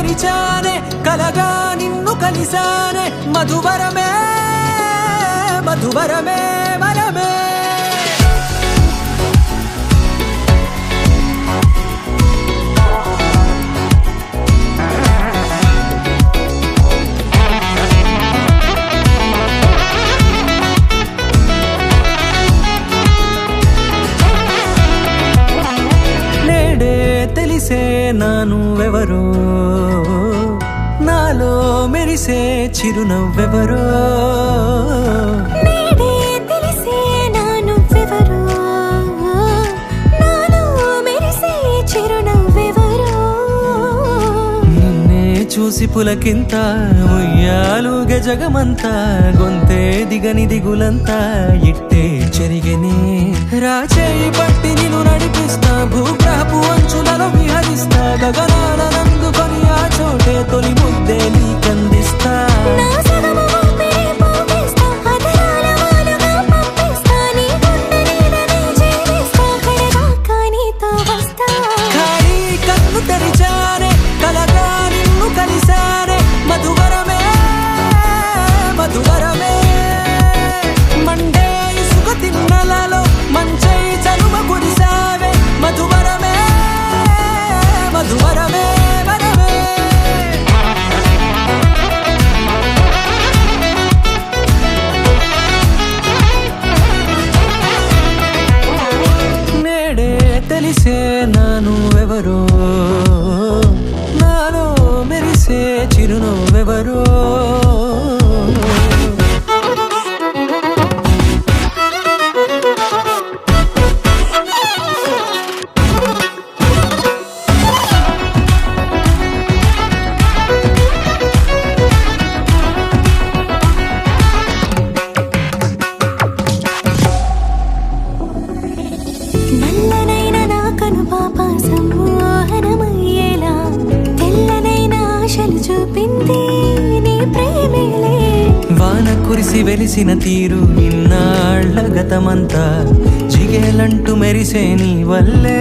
తెరిచానే కలగా నిన్ను కలిసానే మధువరమే మధువరమే వరమే తెలిసే నానువెవరో నాలో మెరిసే చిరునవ్వెవరో తెలిసే నానువెవరో నాలో మెరిసే చిరునవ్వెవరో నిన్నే చూసి పులకింత ఉయ్యాలుగ జగమంతా గొంతే దిగని దిగులంతా ఇట్టే చెరిగనే రాచేయి పట్టి నిన్ను నడిపిస్తా భూగ్రహపు అంచులలో విహరిస్తా గగనాల నందుకొని ఆ చోటే తొలి ముద్దే నీకందిస్తా ఖాళీ కన్ను తెరిచానే కలగా నిన్ను కలిసానే మధువరమే మధువరమే మండే ఇసుక తిన్నలలో మంచై చలువ కురిసావే మధువరమే మధువరమే వరమే నేడే తెలిసే నానువెవరో నాలో మెరిసే చిరునవ్వెవరో నల్లనైన నా కను పాప సమ్మోహనమయ్యేలా తెల్లనైన ఆశలు చూపింది నీ ప్రేమేలే వాన కురిసి వెలిసిన తీరు ఇన్నాళ్ల గతమంతా జిగేలంటూ మెరిసే నీ వల్లే